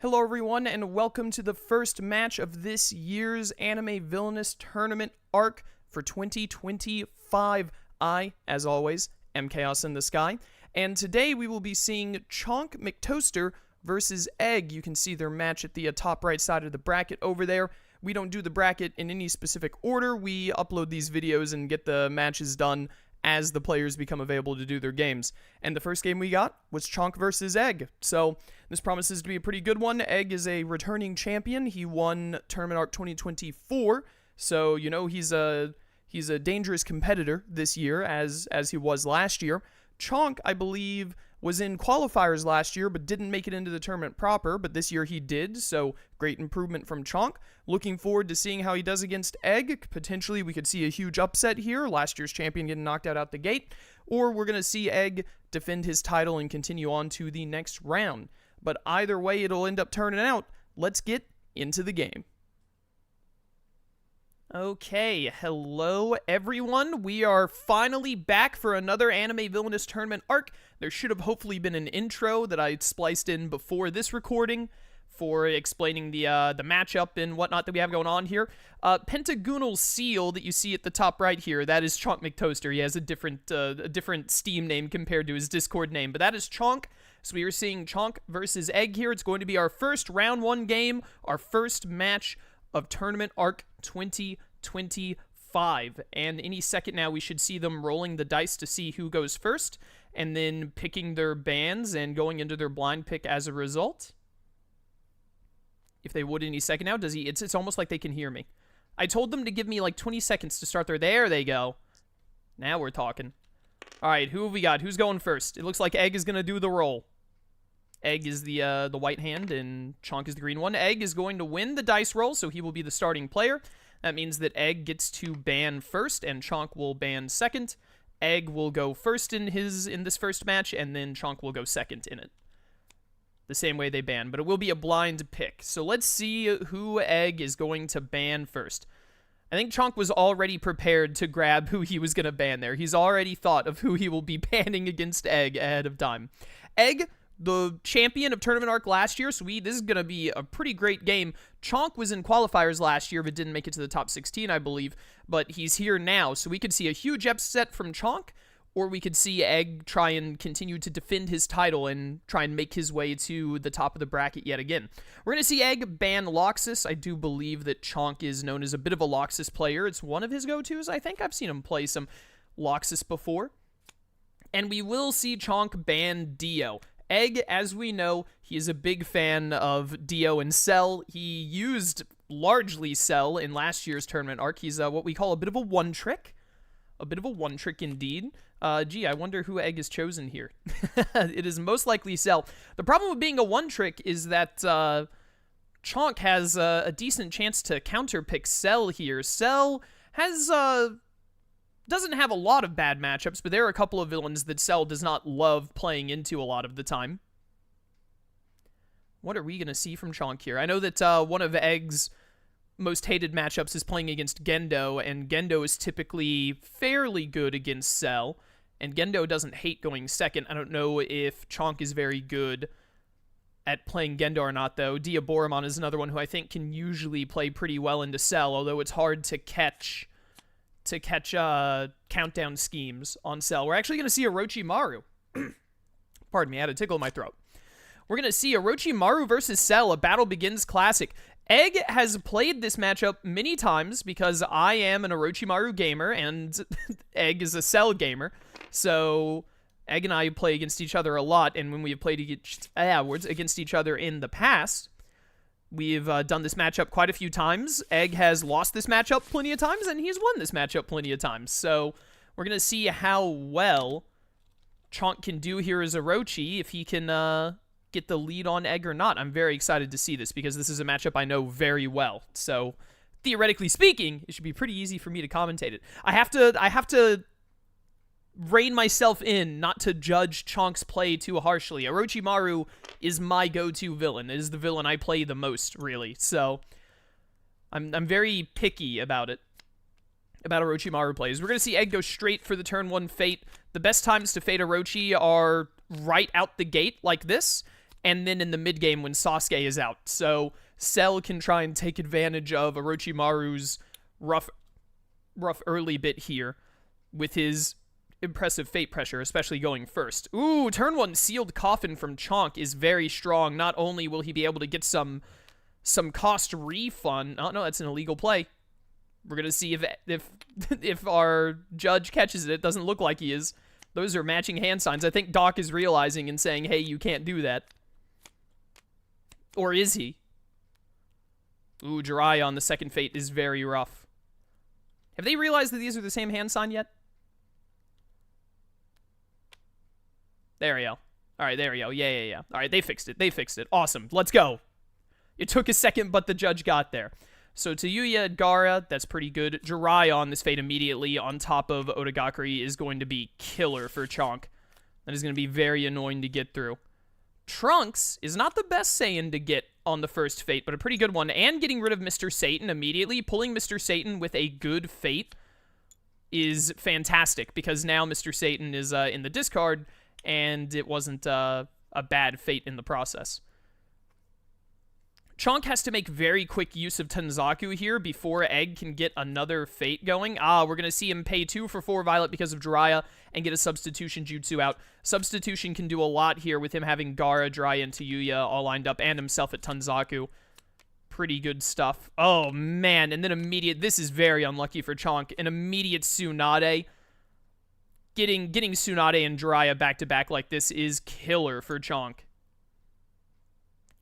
Hello everyone, and welcome to the first match of this year's Anime Villainous Tournament arc for 2025. I, as always, am Chaos in the Sky, and today we will be seeing Chonk McToaster versus Egg. You can see their match at the top right side of the bracket over there. We don't do the bracket in any specific order. We upload these videos and get the matches done as the players become available to do their games. And the first game we got was Chonk versus Egg. So this promises to be a pretty good one. Egg is a returning champion. He won Tournament Arc 2024. So, you know, he's a dangerous competitor this year as he was last year. Chonk, I believe, was in qualifiers last year, but didn't make it into the tournament proper, but this year he did, so great improvement from Chonk. Looking forward to seeing how he does against Egg. Potentially, we could see a huge upset here, last year's champion getting knocked out the gate, or we're going to see Egg defend his title and continue on to the next round. But either way it'll end up turning out, let's get into the game. Okay, hello everyone. We are finally back for another Anime Villainous Tournament arc. There should have hopefully been an intro that I spliced in before this recording for explaining the matchup and whatnot that we have going on here. Pentagonal Seal that you see at the top right here, that is Chonk McToaster. He has a different Steam name compared to his Discord name, but that is Chonk. So we are seeing Chonk versus Egg here. It's going to be our first round one game, our first match of Tournament Arc 2025, and any second now we should see them rolling the dice to see who goes first, and then picking their bands and going into their blind pick as a result. If they would any second now, does he? It's almost like they can hear me. I told them to give me like 20 seconds to start there they go. Now we're talking. All right, who have we got? Who's going first? It looks like Egg is gonna do the roll. Egg is the white hand, and Chonk is the green one. Egg is going to win the dice roll, so he will be the starting player. That means that Egg gets to ban first, and Chonk will ban second. Egg will go first in this first match, and then Chonk will go second in it. The same way they ban, but it will be a blind pick. So let's see who Egg is going to ban first. I think Chonk was already prepared to grab who he was going to ban there. He's already thought of who he will be banning against Egg ahead of time. Egg, the champion of Tournament Arc last year, so this is going to be a pretty great game. Chonk was in qualifiers last year, but didn't make it to the top 16, I believe. But he's here now, so we could see a huge upset from Chonk, or we could see Egg try and continue to defend his title and try and make his way to the top of the bracket yet again. We're going to see Egg ban Loxus. I do believe that Chonk is known as a bit of a Loxus player. It's one of his go-tos, I think. I've seen him play some Loxus before. And we will see Chonk ban Dio. Egg, as we know, he is a big fan of Dio and Cell. He used largely Cell in last year's tournament arc. He's what we call a bit of a one-trick. A bit of a one-trick indeed. Gee, I wonder who Egg is chosen here. It is most likely Cell. The problem with being a one-trick is that Chonk has a decent chance to counter-pick Cell here. Cell has doesn't have a lot of bad matchups, but there are a couple of villains that Cell does not love playing into a lot of the time. What are we going to see from Chonk here? I know that one of Egg's most hated matchups is playing against Gendo, and Gendo is typically fairly good against Cell, and Gendo doesn't hate going second. I don't know if Chonk is very good at playing Gendo or not, though. Diaboromon is another one who I think can usually play pretty well into Cell, although it's hard to catch countdown schemes on Cell. We're actually going to see Orochimaru. Pardon me, I had a tickle in my throat. We're going to see Orochimaru versus Cell, a Battle Begins classic. Egg has played this matchup many times because I am an Orochimaru gamer and Egg is a Cell gamer. So Egg and I play against each other a lot, and when we have played against each other in the past, we've done this matchup quite a few times. Egg has lost this matchup plenty of times, and he's won this matchup plenty of times. So we're going to see how well Chonk can do here as Orochi, if he can get the lead on Egg or not. I'm very excited to see this, because this is a matchup I know very well. So theoretically speaking, it should be pretty easy for me to commentate it. I have to rein myself in not to judge Chonk's play too harshly. Orochimaru is my go-to villain. It is the villain I play the most, really. So I'm very picky about it, about Orochimaru plays. We're going to see Egg go straight for the turn 1 Fate. The best times to Fate Orochi are right out the gate like this, and then in the mid-game when Sasuke is out. So Cell can try and take advantage of Orochimaru's rough early bit here with his impressive fate pressure, especially going first. Ooh, turn 1 sealed coffin from Chonk is very strong. Not only will he be able to get some cost refund. Oh, no, that's an illegal play. We're going to see if our judge catches it. It doesn't look like he is. Those are matching hand signs. I think Doc is realizing and saying, hey, you can't do that. Or is he? Ooh, Jiraiya on the second fate is very rough. Have they realized that these are the same hand sign yet? There we go. All right, there we go. Yeah. All right, they fixed it. Awesome. Let's go. It took a second, but the judge got there. So Tayuya, Gaara, that's pretty good. Jiraiya on this fate immediately on top of Otagakari is going to be killer for Chonk. That is going to be very annoying to get through. Trunks is not the best Saiyan to get on the first fate, but a pretty good one. And getting rid of Mr. Satan immediately, pulling Mr. Satan with a good fate is fantastic, because now Mr. Satan is in the discard, and it wasn't a bad fate in the process. Chonk has to make very quick use of Tanzaku here before Egg can get another fate going. We're going to see him pay 2 for 4 Violet because of Jiraiya and get a substitution jutsu out. Substitution can do a lot here with him having Gaara, Jiraiya, and Tayuya all lined up, and himself at Tanzaku. Pretty good stuff. Oh, man. And then this is very unlucky for Chonk. An immediate Tsunade. Getting Tsunade and Jiraiya back-to-back like this is killer for Chonk.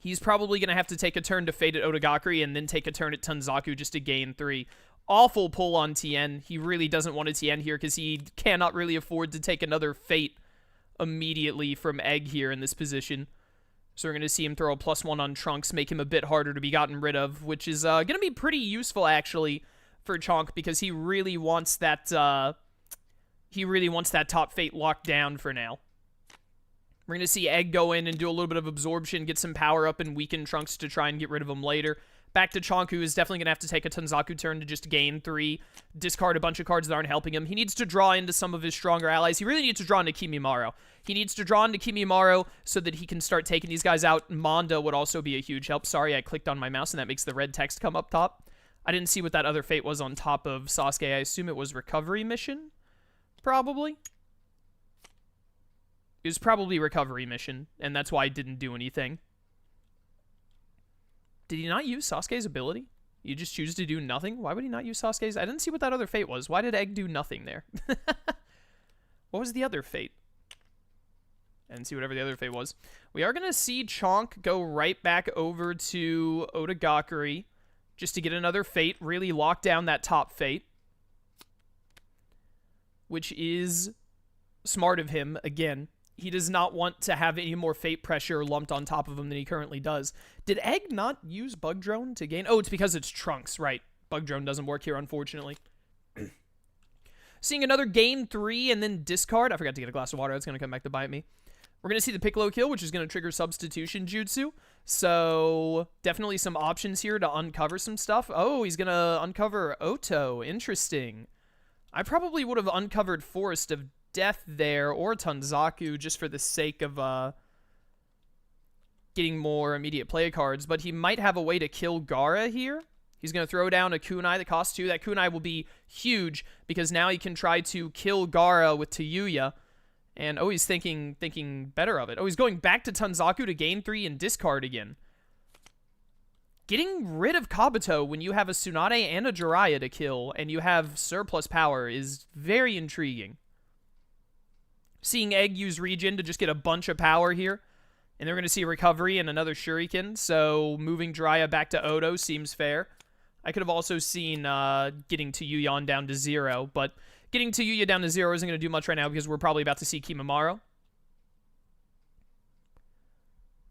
He's probably going to have to take a turn to fate at Otagakari and then take a turn at Tanzaku just to gain 3. Awful pull on Tien. He really doesn't want a Tien here because he cannot really afford to take another fate immediately from Egg here in this position. So we're going to see him throw a +1 on Trunks, make him a bit harder to be gotten rid of, which is going to be pretty useful, actually, for Chonk, because he really wants that top fate locked down for now. We're going to see Egg go in and do a little bit of absorption, get some power up, and weaken Trunks to try and get rid of him later. Back to Chonk, who is definitely going to have to take a Tanzaku turn to just gain 3, discard a bunch of cards that aren't helping him. He needs to draw into some of his stronger allies. He really needs to draw into Kimimaro. He needs to draw into Kimimaro so that he can start taking these guys out. Manda would also be a huge help. Sorry, I clicked on my mouse, and that makes the red text come up top. I didn't see what that other fate was on top of Sasuke. I assume it was Recovery Mission? Probably. It was probably Recovery Mission, and that's why I didn't do anything. Did he not use Sasuke's ability? You just choose to do nothing? Why would he not use Sasuke's? I didn't see what that other fate was. Why did Egg do nothing there? What was the other fate? I didn't see whatever the other fate was. We are going to see Chonk go right back over to Otagakari just to get another fate, really lock down that top fate, which is smart of him, again. He does not want to have any more fate pressure lumped on top of him than he currently does. Did Egg not use Bug Drone to gain? Oh, it's because it's Trunks, right. Bug Drone doesn't work here, unfortunately. Seeing another gain 3 and then discard. I forgot to get a glass of water. That's going to come back to bite me. We're going to see the Piccolo kill, which is going to trigger substitution jutsu. So definitely some options here to uncover some stuff. Oh, he's going to uncover Oto. Interesting. I probably would have uncovered Forest of Death there, or Tanzaku, just for the sake of getting more immediate play cards, but he might have a way to kill Gaara here. He's going to throw down a kunai that costs 2. That kunai will be huge, because now he can try to kill Gaara with Tayuya, and he's thinking better of it. He's going back to Tanzaku to gain 3 and discard again. Getting rid of Kabuto when you have a Tsunade and a Jiraiya to kill, and you have surplus power, is very intriguing. Seeing Egg use Regen to just get a bunch of power here. And they're going to see Recovery and another Shuriken. So moving Jiraiya back to Oto seems fair. I could have also seen getting Tayuya down to 0. But getting Tayuya down to 0 isn't going to do much right now because we're probably about to see Kimimaro.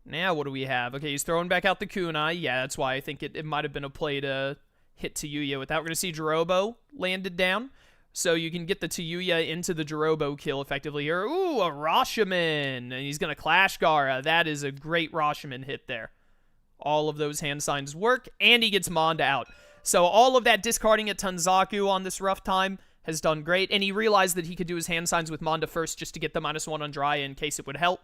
Now what do we have? Okay, he's throwing back out the kunai. Yeah, that's why I think it might have been a play to hit Tayuya with that. We're going to see Jirobo landed down. So you can get the Tayuya into the Jirobo kill effectively here. Ooh, a Rashomon! And he's going to Clash Gaara. That is a great Rashomon hit there. All of those hand signs work, and he gets Manda out. So all of that discarding at Tanzaku on this rough time has done great, and he realized that he could do his hand signs with Manda first just to get the -1 on Jiraiya in case it would help.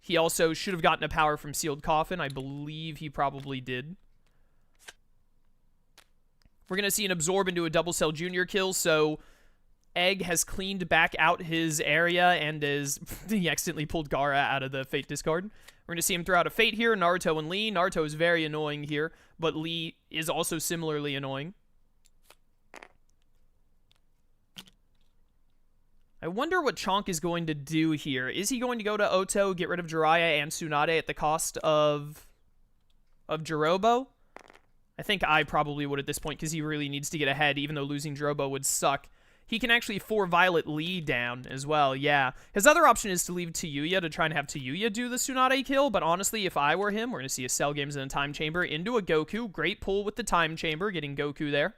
He also should have gotten a power from Sealed Coffin. I believe he probably did. We're going to see an Absorb into a Double Cell Junior kill, so Egg has cleaned back out his area and he accidentally pulled Gaara out of the Fate discard. We're going to see him throw out a Fate here, Naruto and Lee. Naruto is very annoying here, but Lee is also similarly annoying. I wonder what Chonk is going to do here. Is he going to go to Oto, get rid of Jiraiya and Tsunade at the cost of Jirobo? I think I probably would at this point, because he really needs to get ahead, even though losing Jirobo would suck. He can actually 4-Violet Lee down as well, yeah. His other option is to leave Tayuya to try and have Tayuya do the Tsunade kill, but honestly, if I were him, we're going to see a Cell Games and a Time Chamber into a Goku. Great pull with the Time Chamber, getting Goku there.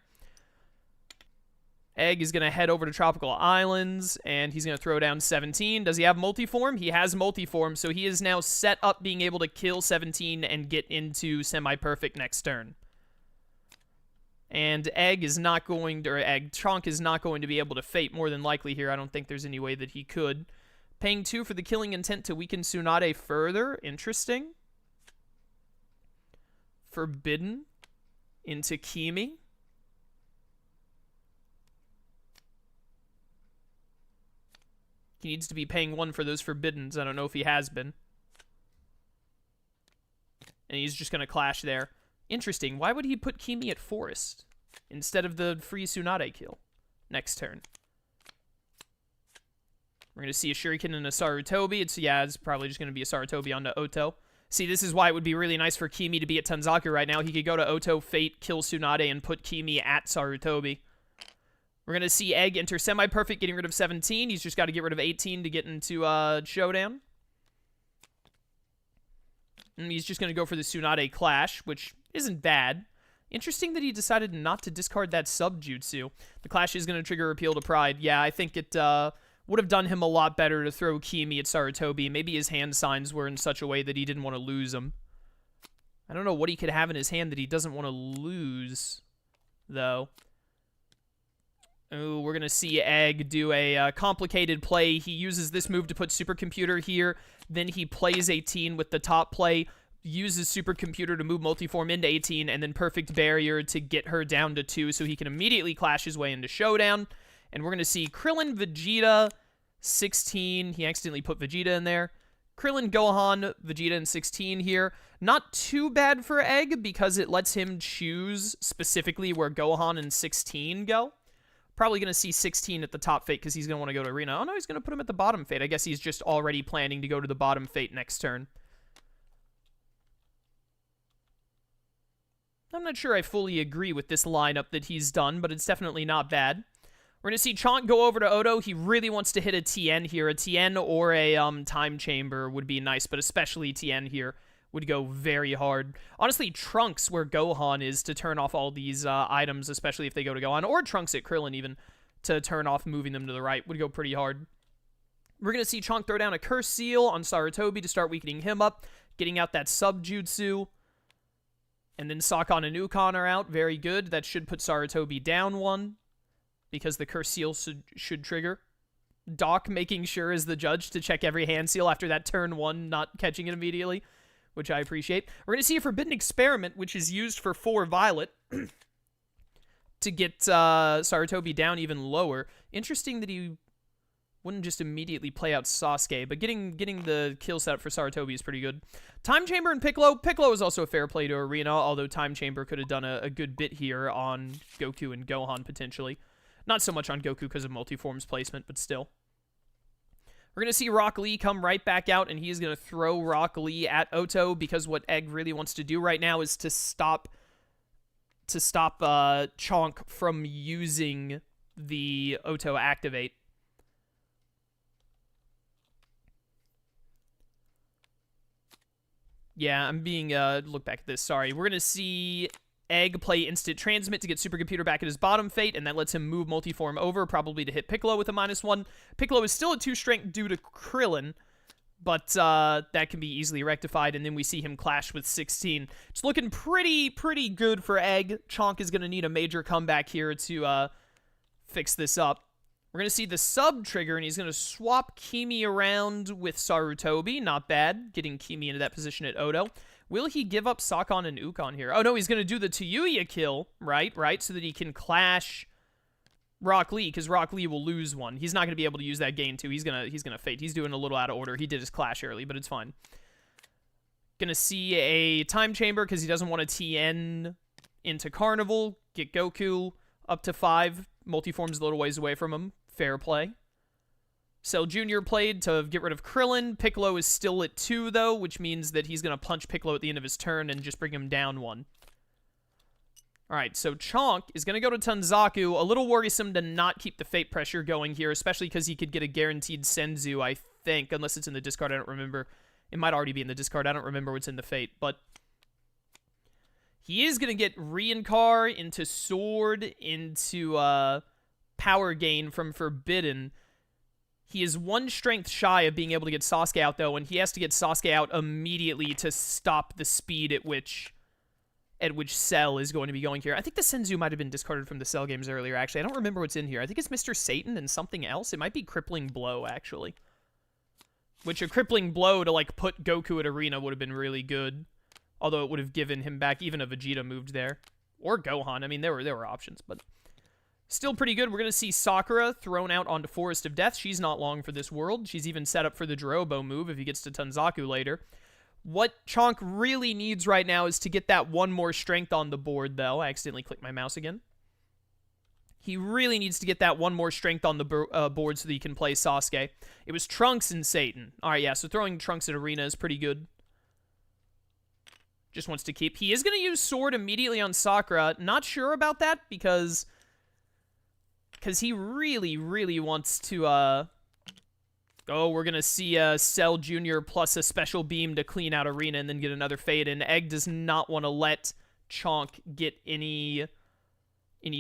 Egg is going to head over to Tropical Islands, and he's going to throw down 17. Does he have Multiform? He has Multiform, so he is now set up being able to kill 17 and get into Semi-Perfect next turn. And Chonk is not going to be able to Fate more than likely here. I don't think there's any way that he could. Paying 2 for the Killing Intent to weaken Tsunade further. Interesting. Forbidden into Kimi. He needs to be paying 1 for those Forbiddens. I don't know if he has been. And he's just going to clash there. Interesting. Why would he put Kimi at Forest instead of the free Tsunade kill next turn? We're going to see a Shuriken and a Sarutobi. It's probably just going to be a Sarutobi onto Oto. See, this is why it would be really nice for Kimi to be at Tanzaku right now. He could go to Oto, Fate, kill Tsunade, and put Kimi at Sarutobi. We're going to see Egg enter Semi-Perfect, getting rid of 17. He's just got to get rid of 18 to get into Showdown. And he's just going to go for the Tsunade Clash, which isn't bad. Interesting that he decided not to discard that Subjutsu. The Clash is going to trigger Appeal to Pride. Yeah, I think it would have done him a lot better to throw Kimi at Sarutobi. Maybe his hand signs were in such a way that he didn't want to lose them. I don't know what he could have in his hand that he doesn't want to lose, though. Ooh, we're going to see Egg do a complicated play. He uses this move to put Supercomputer here. Then he plays 18 with the top play, uses Supercomputer to move Multiform into 18, and then Perfect Barrier to get her down to 2 so he can immediately clash his way into Showdown. And we're going to see Krillin, Vegeta, 16. He accidentally put Vegeta in there. Krillin, Gohan, Vegeta, and 16 here. Not too bad for Egg because it lets him choose specifically where Gohan and 16 go. Probably going to see 16 at the top Fate because he's going to want to go to Arena. Oh, no, he's going to put him at the bottom Fate. I guess he's just already planning to go to the bottom Fate next turn. I'm not sure I fully agree with this lineup that he's done, but it's definitely not bad. We're going to see Chonk go over to Oto. He really wants to hit a Tien here. A Tien or a Time Chamber would be nice, but especially Tien here would go very hard. Honestly, Trunks where Gohan is to turn off all these items, especially if they go to Gohan, or Trunks at Krillin even, to turn off moving them to the right, would go pretty hard. We're going to see Chonk throw down a Curse Seal on Sarutobi to start weakening him up, getting out that Subjutsu, and then Sakon and Ukon are out. Very good. That should put Sarutobi down 1, because the Curse Seal should trigger. Doc making sure as the judge to check every hand seal after that turn 1, not catching it immediately, which I appreciate. We're going to see a Forbidden Experiment, which is used for 4 Violet, to get Sarutobi down even lower. Interesting that he wouldn't just immediately play out Sasuke, but getting the kill set up for Sarutobi is pretty good. Time Chamber and Piccolo. Piccolo is also a fair play to Arena, although Time Chamber could have done a good bit here on Goku and Gohan, potentially. Not so much on Goku because of Multiform's placement, but still. We're going to see Rock Lee come right back out, and he's going to throw Rock Lee at Oto, because what Egg really wants to do right now is to stop Chonk from using the Oto Activate. Yeah, I'm being, look back at this, sorry. We're going to see Egg play Instant Transmit to get Supercomputer back at his bottom Fate, and that lets him move Multiform over, probably to hit Piccolo with a -1. Piccolo is still at 2 strength due to Krillin, but that can be easily rectified, and then we see him clash with 16. It's looking pretty good for Egg. Chonk is going to need a major comeback here to fix this up. We're going to see the sub trigger, and he's going to swap Kimi around with Sarutobi. Not bad, getting Kimi into that position at Odo. Will he give up Sakon and Ukon here? Oh, no, he's going to do the Tayuya kill, right, so that he can clash Rock Lee, because Rock Lee will lose one. He's not going to be able to use that gain, too. He's gonna fate. He's doing a little out of order. He did his clash early, but it's fine. Gonna see a time chamber, because he doesn't want to TN into Carnival. Get Goku up to 5. Multiform's a little ways away from him. Fair play. Cell Jr. played to get rid of Krillin. Piccolo is still at 2, though, which means that he's going to punch Piccolo at the end of his turn and just bring him down 1. Alright, so Chonk is going to go to Tanzaku. A little worrisome to not keep the Fate pressure going here, especially because he could get a guaranteed Senzu, I think, unless it's in the discard. I don't remember. It might already be in the discard. I don't remember what's in the Fate, but he is going to get Reincar into Sword, into power gain from Forbidden. He is 1 strength shy of being able to get Sasuke out, though, and he has to get Sasuke out immediately to stop the speed at which Cell is going to be going here. I think the Senzu might have been discarded from the Cell games earlier, actually. I don't remember what's in here. I think it's Mr. Satan and something else. It might be Crippling Blow, actually. Which a Crippling Blow to, like, put Goku at Arena would have been really good. Although it would have given him back even a Vegeta moved there. Or Gohan. I mean, there were options, but still pretty good. We're going to see Sakura thrown out onto Forest of Death. She's not long for this world. She's even set up for the Jirobo move if he gets to Tanzaku later. What Chonk really needs right now is to get that 1 more strength on the board, though. I accidentally clicked my mouse again. He really needs to get that 1 more strength on the board so that he can play Sasuke. It was Trunks and Satan. Alright, yeah, so throwing Trunks at Arena is pretty good. Just wants to keep. He is going to use Sword immediately on Sakura. Not sure about that because he really, really wants to, oh, we're going to see a Cell Jr. plus a special beam to clean out Arena and then get another Fade. And Egg does not want to let Chonk get any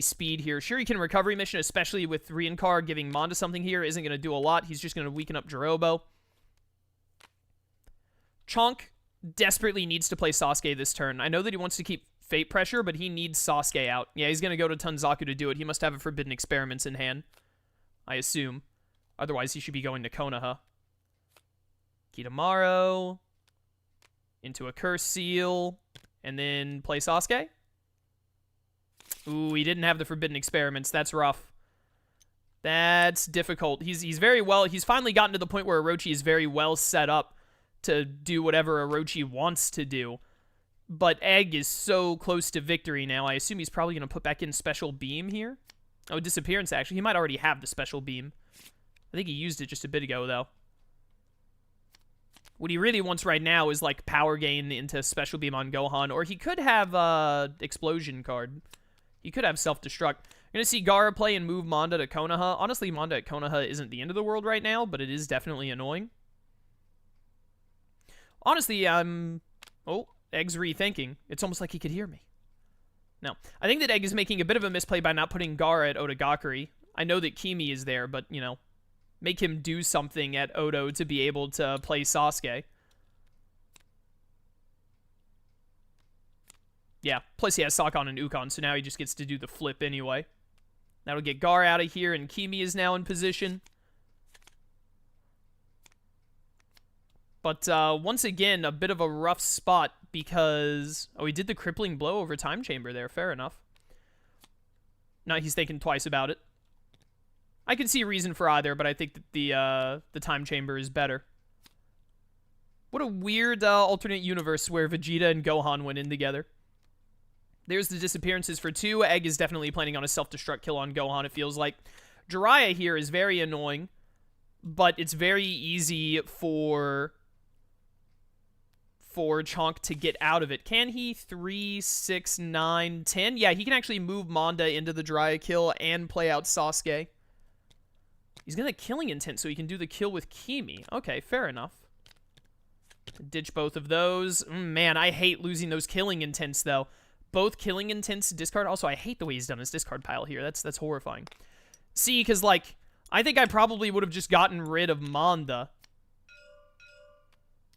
speed here. Shuriken Recovery Mission, especially with Reincar giving Manda something here, isn't going to do a lot. He's just going to weaken up Jirobo. Chonk desperately needs to play Sasuke this turn. I know that he wants to keep Fate pressure, but he needs Sasuke out. Yeah, he's going to go to Tanzaku to do it. He must have a Forbidden Experiments in hand, I assume. Otherwise, he should be going to Konoha. Kitamaro. Into a Curse Seal. And then play Sasuke. Ooh, he didn't have the Forbidden Experiments. That's rough. That's difficult. He's very well... He's finally gotten to the point where Orochi is very well set up to do whatever Orochi wants to do. But Egg is so close to victory now. I assume he's probably going to put back in Special Beam here. Oh, Disappearance, actually. He might already have the Special Beam. I think he used it just a bit ago, though. What he really wants right now is, like, Power Gain into Special Beam on Gohan. Or he could have Explosion card. He could have Self-Destruct. You're going to see Gaara play and move Manda to Konoha. Honestly, Manda at Konoha isn't the end of the world right now, but it is definitely annoying. Honestly, oh, Egg's rethinking. It's almost like he could hear me. No. I think that Egg is making a bit of a misplay by not putting Gaara at Odagakuri. I know that Kimi is there, but, you know, make him do something at Odo to be able to play Sasuke. Yeah, plus he has Sakon and Ukon, so now he just gets to do the flip anyway. That'll get Gaara out of here, and Kimi is now in position. But once again, a bit of a rough spot because... Oh, he did the Crippling Blow over Time Chamber there. Fair enough. Now he's thinking twice about it. I can see a reason for either, but I think that the Time Chamber is better. What a weird alternate universe where Vegeta and Gohan went in together. There's the disappearances for 2. Egg is definitely planning on a self-destruct kill on Gohan, it feels like. Jiraiya here is very annoying, but it's very easy for Chonk to get out of it. Can he? 3, 6, 9, 10? Yeah, he can actually move Manda into the Jiraiya kill and play out Sasuke. He's going to Killing Intent so he can do the kill with Kimi. Okay, fair enough. Ditch both of those. Man, I hate losing those Killing Intents, though. Both Killing Intents discard. Also, I hate the way he's done his discard pile here. That's horrifying. See, because, like, I think I probably would have just gotten rid of Manda.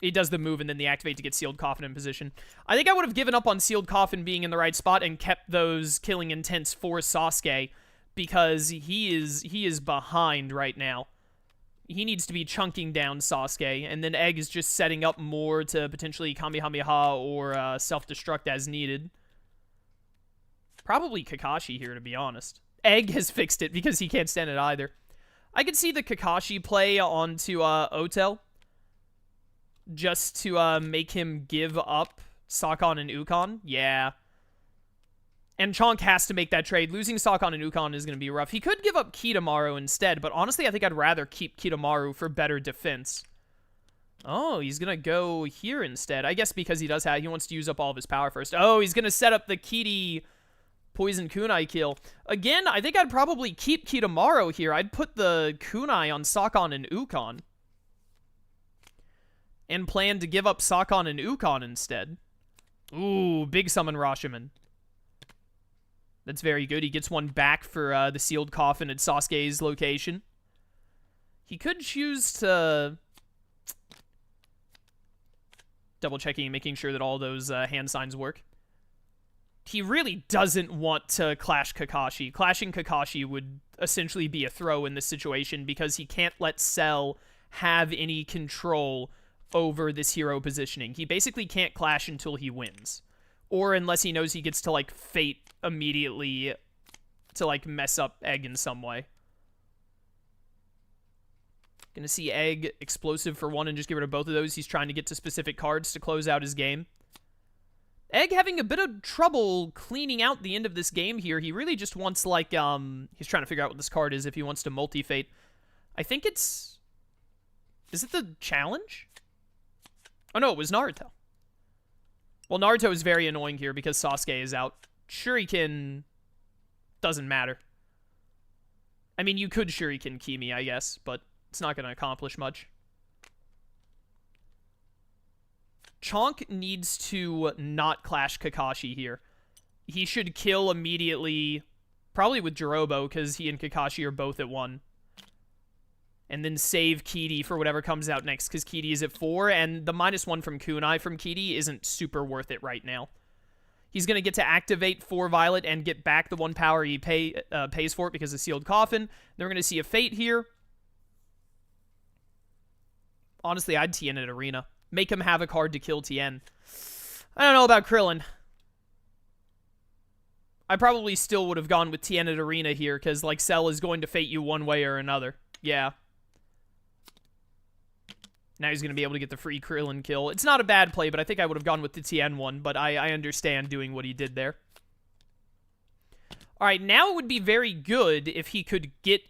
He does the move and then the activate to get Sealed Coffin in position. I think I would have given up on Sealed Coffin being in the right spot and kept those Killing Intents for Sasuke. because he is behind right now. He needs to be chunking down Sasuke, and then Egg is just setting up more to potentially Kamehameha or self-destruct as needed. Probably Kakashi here, to be honest. Egg has fixed it because he can't stand it either. I could see the Kakashi play onto Otel, just to make him give up Sakon and Ukon. Yeah. And Chonk has to make that trade. Losing Sakon and Ukon is going to be rough. He could give up Kitamaru instead, but honestly, I think I'd rather keep Kitamaru for better defense. Oh, he's going to go here instead. I guess because he wants to use up all of his power first. Oh, he's going to set up the Kiri Poison Kunai kill. Again, I think I'd probably keep Kitamaru here. I'd put the Kunai on Sakon and Ukon. And plan to give up Sakon and Ukon instead. Ooh, big summon Rashomon. That's very good. He gets one back for the sealed coffin at Sasuke's location. He could choose to... double-checking and making sure that all those hand signs work. He really doesn't want to clash Kakashi. Clashing Kakashi would essentially be a throw in this situation because he can't let Cell have any control over this hero positioning. He basically can't clash until he wins. Or unless he knows he gets to, like, Fate immediately to, like, mess up Egg in some way. Gonna see Egg explosive for one and just get rid of both of those. He's trying to get to specific cards to close out his game. Egg having a bit of trouble cleaning out the end of this game here. He really just wants, like, he's trying to figure out what this card is if he wants to multi-Fate. I think it's... Is it the challenge? Oh, no, it was Naruto. Well, Naruto is very annoying here because Sasuke is out. Shuriken doesn't matter. I mean, you could Shuriken Kimi, I guess, but it's not going to accomplish much. Chonk needs to not clash Kakashi here. He should kill immediately, probably with Jirobo, because he and Kakashi are both at 1. And then save Kiri for whatever comes out next, because Kiri is at 4, and the -1 from Kunai from Kiri isn't super worth it right now. He's going to get to activate 4 Violet and get back the 1 power he pays for it because of Sealed Coffin. Then we're going to see a Fate here. Honestly, I'd Tien at Arena. Make him have a card to kill Tien. I don't know about Krillin. I probably still would have gone with Tien at Arena here, because, like, Cell is going to Fate you one way or another. Yeah. Now he's going to be able to get the free Krillin kill. It's not a bad play, but I think I would have gone with the Tien one, but I understand doing what he did there. Alright, now it would be very good if he could get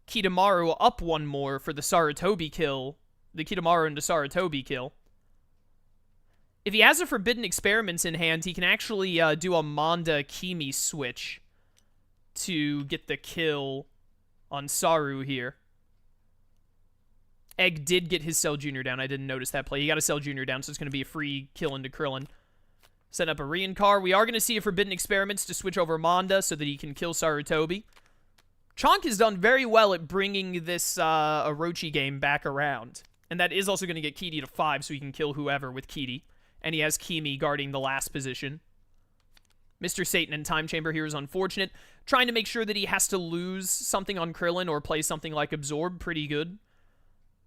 Kitamaru up 1 more for the Sarutobi kill. The Kitamaru into Sarutobi kill. If he has a Forbidden Experiments in hand, he can actually do a Manda-Kimi switch to get the kill on Saru here. Egg did get his Cell Jr. down. I didn't notice that play. He got a Cell Jr. down, so it's going to be a free kill into Krillin. Set up a Reincar. We are going to see a Forbidden Experiments to switch over Manda so that he can kill Sarutobi. Chonk has done very well at bringing this Orochi game back around. And that is also going to get Kiri to 5 so he can kill whoever with Kiri. And he has Kimi guarding the last position. Mr. Satan in Time Chamber here is unfortunate. Trying to make sure that he has to lose something on Krillin or play something like Absorb. Pretty good.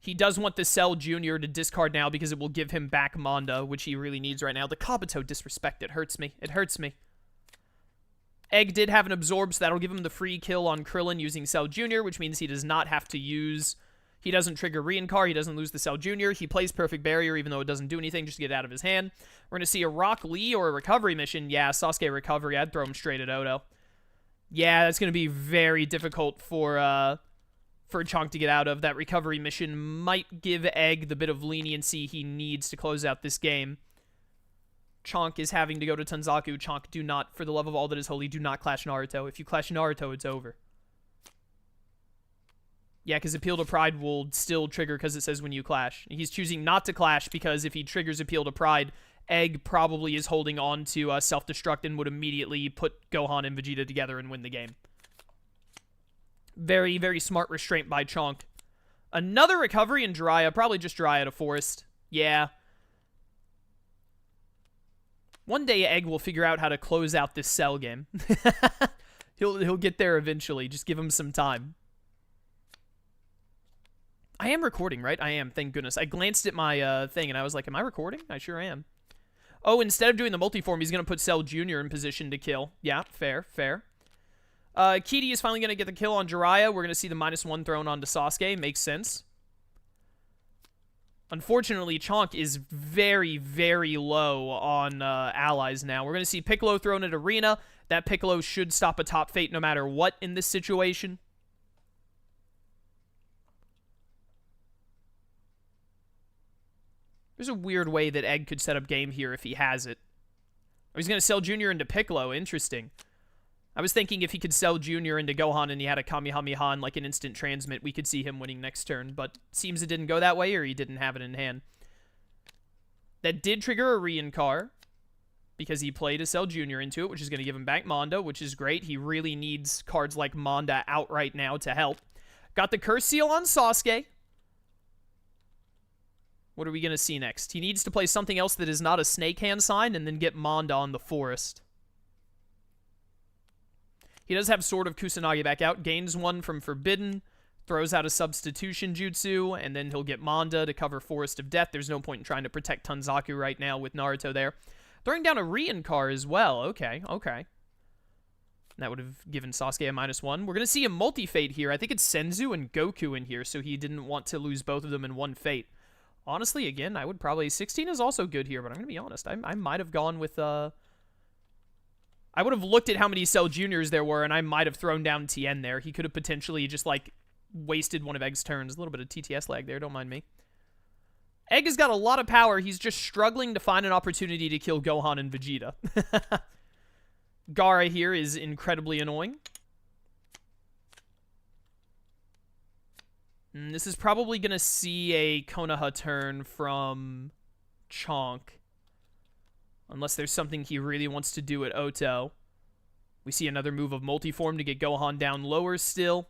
He does want the Cell Jr. to discard now because it will give him back Manda, which he really needs right now. The Kabuto disrespect. It hurts me. It hurts me. Egg did have an Absorb, so that'll give him the free kill on Krillin using Cell Jr., which means he does not have to use... He doesn't trigger Reincar. He doesn't lose the Cell Jr. He plays Perfect Barrier, even though it doesn't do anything, just to get it out of his hand. We're going to see a Rock Lee or a Recovery mission. Yeah, Sasuke Recovery. I'd throw him straight at Odo. Yeah, that's going to be very difficult for Chonk to get out of. That Recovery mission might give Egg the bit of leniency he needs to close out this game. Chonk is having to go to Tanzaku. Chonk, do not, for the love of all that is holy, do not clash Naruto. If you clash Naruto, it's over. Yeah, because Appeal to Pride will still trigger because it says when you clash. He's choosing not to clash because if he triggers Appeal to Pride, Egg probably is holding on to Self-Destruct and would immediately put Gohan and Vegeta together and win the game. Very, very smart restraint by Chonk. Another recovery in Jiraiya. Probably just Jiraiya to Forest. Yeah. One day Egg will figure out how to close out this Cell game. He'll get there eventually. Just give him some time. I am recording, right? I am, thank goodness. I glanced at my thing, and I was like, am I recording? I sure am. Oh, instead of doing the multiform, he's going to put Cell Jr. in position to kill. Yeah, fair, fair. Kitty is finally going to get the kill on Jiraiya. We're going to see the -1 thrown onto Sasuke. Makes sense. Unfortunately, Chonk is very, very low on allies now. We're going to see Piccolo thrown at Arena. That Piccolo should stop a top fate no matter what in this situation. There's a weird way that Egg could set up game here if he has it. Oh, he's going to sell Junior into Piccolo. Interesting. I was thinking if he could sell Junior into Gohan and he had a Kamehameha and like an instant transmit, we could see him winning next turn. But seems it didn't go that way, or he didn't have it in hand. That did trigger a Reincar, because he played a Cell Jr. into it, which is going to give him back Manda, which is great. He really needs cards like Manda out right now to help. Got the Curse Seal on Sasuke. What are we going to see next? He needs to play something else that is not a Snake Hand sign and then get Manda on the Forest. He does have Sword of Kusanagi back out. Gains 1 from Forbidden. Throws out a Substitution Jutsu. And then he'll get Manda to cover Forest of Death. There's no point in trying to protect Tanzaku right now with Naruto there. Throwing down a Reincar as well. Okay, okay. That would have given Sasuke a -1. We're going to see a multi-fate here. I think it's Senzu and Goku in here, so he didn't want to lose both of them in one fate. Honestly, again, I would probably... 16 is also good here, but I'm going to be honest. I might have gone with... I would have looked at how many Cell Juniors there were, and I might have thrown down Tien there. He could have potentially just, like, wasted one of Egg's turns. A little bit of TTS lag there, don't mind me. Egg has got a lot of power. He's just struggling to find an opportunity to kill Gohan and Vegeta. Gaara here is incredibly annoying. This is probably going to see a Konoha turn from Chonk. Unless there's something he really wants to do at Oto. We see another move of Multiform to get Gohan down lower still.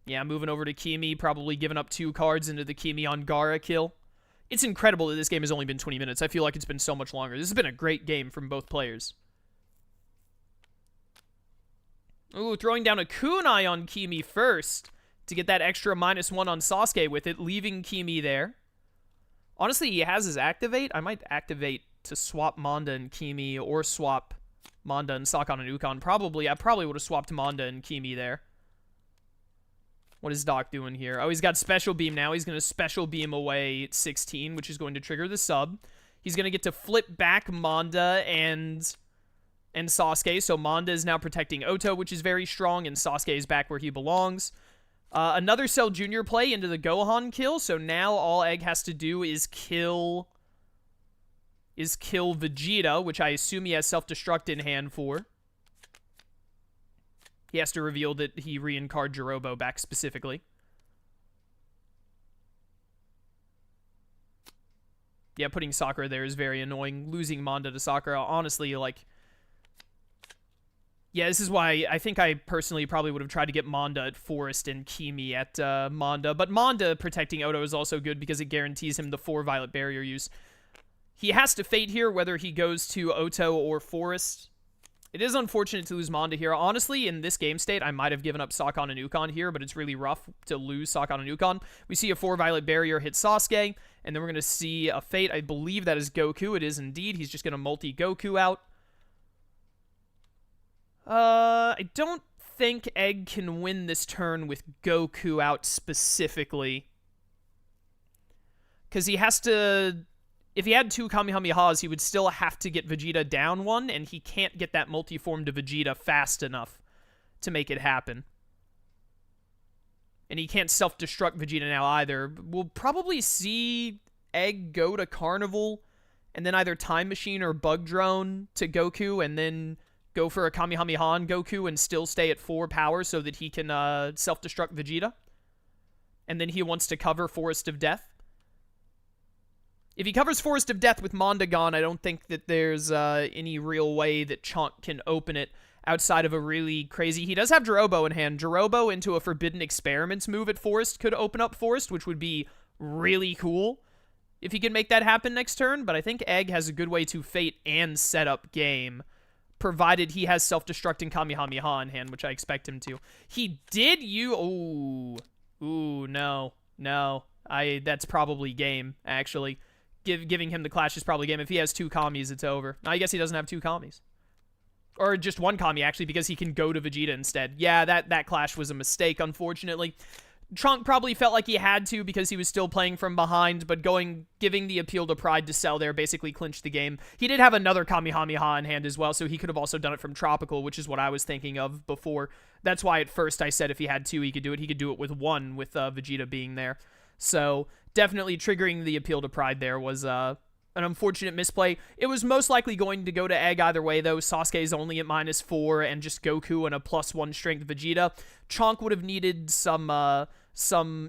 Yeah, moving over to Kimi, probably giving up 2 cards into the Kimi on Gaara kill. It's incredible that this game has only been 20 minutes. I feel like it's been so much longer. This has been a great game from both players. Ooh, throwing down a Kunai on Kimi first to get that extra -1 on Sasuke with it, leaving Kimi there. Honestly, he has his Activate. I might activate to swap Manda and Kimi, or swap Manda and Sakon and Ukon. I probably would have swapped Manda and Kimi there. What is Doc doing here? Oh, he's got Special Beam now. He's going to Special Beam away 16, which is going to trigger the sub. He's going to get to flip back Manda and Sasuke. So Manda is now protecting Oto, which is very strong, and Sasuke is back where he belongs. Another Cell Jr. play into the Gohan kill. So now all Egg has to do is kill Vegeta, which I assume he has Self-Destruct in hand for. He has to reveal that he reincarnated Jirobo back specifically. Yeah, putting Sakura there is very annoying. Losing Manda to Sakura, honestly, like... Yeah, this is why I think I personally probably would have tried to get Manda at Forest and Kimi at Manda. But Manda protecting Oto is also good because it guarantees him the 4 Violet Barrier use. He has to fate here whether he goes to Oto or Forest. It is unfortunate to lose Manda here. Honestly, in this game state, I might have given up Sakon and Ukon here, but it's really rough to lose Sakon and Ukon. We see a 4 Violet Barrier hit Sasuke, and then we're going to see a fate. I believe that is Goku. It is indeed. He's just going to multi-Goku out. I don't think Egg can win this turn with Goku out specifically. Because he has to... If he had 2 Kamehamehas, he would still have to get Vegeta down 1, and he can't get that multiform to Vegeta fast enough to make it happen. And he can't self-destruct Vegeta now either. We'll probably see Egg go to Carnival, and then either Time Machine or Bug Drone to Goku, and then go for a Kamehameha on Goku and still stay at 4 power so that he can self-destruct Vegeta. And then he wants to cover Forest of Death. If he covers Forest of Death with Manda gone, I don't think that there's any real way that Chonk can open it outside of a really crazy... He does have Jirobo in hand. Jirobo into a Forbidden Experiments move at Forest could open up Forest, which would be really cool if he could make that happen next turn. But I think Egg has a good way to fate and set up game provided he has self-destructing Kamehameha in hand, which I expect him to. He did you. Ooh, no. That's probably game, actually. Giving him the Clash is probably game. If he has 2 Kamis, it's over. I guess he doesn't have 2 Kamis. Or just 1 Kami, actually, because he can go to Vegeta instead. Yeah, that Clash was a mistake, unfortunately. Chonk probably felt like he had to because he was still playing from behind, but giving the appeal to Pride to Cell there basically clinched the game. He did have another Kamehameha in hand as well, so he could have also done it from Tropical, which is what I was thinking of before. That's why at first I said if he had 2, he could do it. He could do it with 1 with Vegeta being there. So definitely triggering the appeal to Pride there was an unfortunate misplay. It was most likely going to go to Egg either way, though. Sasuke's only at -4, and just Goku and a +1 strength Vegeta. Chonk would have needed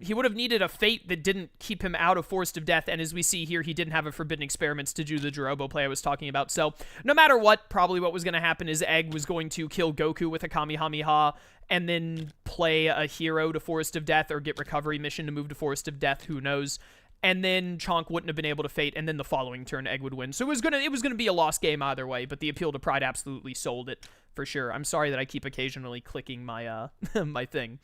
he would have needed a fate that didn't keep him out of Forest of Death, and as we see here, he didn't have a Forbidden Experiments to do the Jirobo play I was talking about. So no matter what, probably what was going to happen is Egg was going to kill Goku with a Kamehameha, and then play a hero to Forest of Death, or get Recovery Mission to move to Forest of Death, who knows. And then Chonk wouldn't have been able to fate, and then the following turn Egg would win. So it was gonna be a lost game either way, but the appeal to Pride absolutely sold it, for sure. I'm sorry that I keep occasionally clicking my my thing.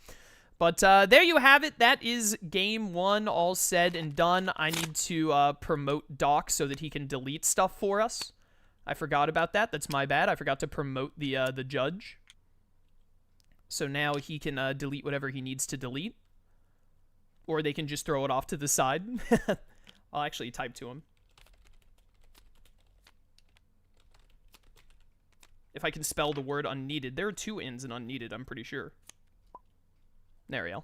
But there you have it. That is game 1 all said and done. I need to promote Doc so that he can delete stuff for us. I forgot about that. That's my bad. I forgot to promote the judge. So now he can delete whatever he needs to delete. Or they can just throw it off to the side. I'll actually type to him. If I can spell the word unneeded. There are 2 N's in unneeded, I'm pretty sure. There we go.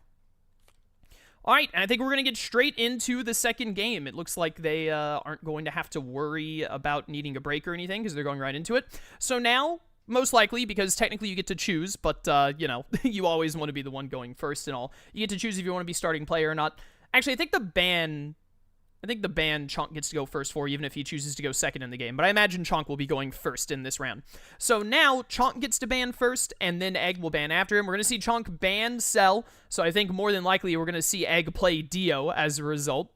Alright, and I think we're going to get straight into the second game. It looks like they aren't going to have to worry about needing a break or anything, because they're going right into it. So now, most likely, because technically you get to choose, but, you know, you always want to be the one going first and all. You get to choose if you want to be starting player or not. Actually, I think the ban Chonk gets to go first for, even if he chooses to go second in the game. But I imagine Chonk will be going first in this round. So now, Chonk gets to ban first, and then Egg will ban after him. We're going to see Chonk ban Cell, so I think more than likely we're going to see Egg play Dio as a result.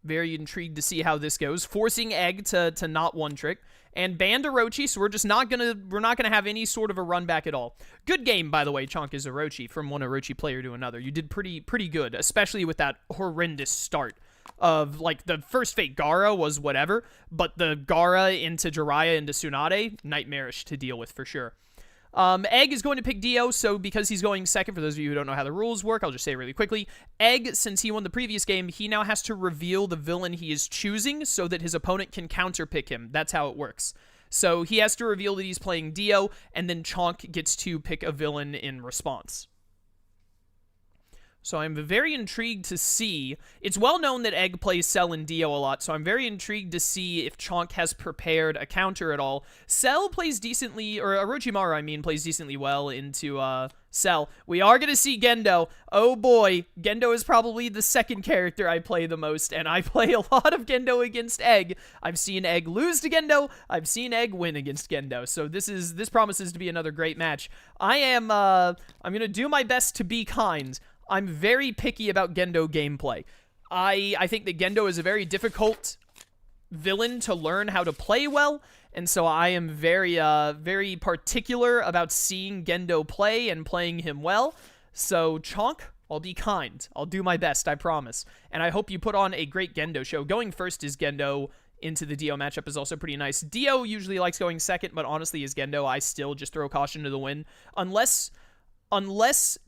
Very intrigued to see how this goes. Forcing Egg to not one-trick. And banned Orochi, so we're not gonna have any sort of a run back at all. Good game, by the way, Chonk is Orochi, from one Orochi player to another. You did pretty good, especially with that horrendous start of, like, the first Fate Gaara was whatever, but the Gaara into Jiraiya into Tsunade, nightmarish to deal with for sure. Egg is going to pick Dio, so because he's going second, for those of you who don't know how the rules work, I'll just say it really quickly. Egg, since he won the previous game, he now has to reveal the villain he is choosing so that his opponent can counterpick him. That's how it works. So he has to reveal that he's playing Dio, and then Chonk gets to pick a villain in response. So I'm very intrigued to see. It's well known that Egg plays Cell and Dio a lot, so I'm very intrigued to see if Chonk has prepared a counter at all. Cell plays decently, or Orochimaru, I mean, plays decently well into Cell. We are going to see Gendo. Oh boy, Gendo is probably the second character I play the most, and I play a lot of Gendo against Egg. I've seen Egg lose to Gendo. I've seen Egg win against Gendo. So this promises to be another great match. I'm going to do my best to be kind. I'm very picky about Gendo gameplay. I think that Gendo is a very difficult villain to learn how to play well, and so I am very particular about seeing Gendo play and playing him well. So, Chonk, I'll be kind. I'll do my best, I promise. And I hope you put on a great Gendo show. Going first is Gendo into the Dio matchup is also pretty nice. Dio usually likes going second, but honestly, as Gendo, I still just throw caution to the wind. Unless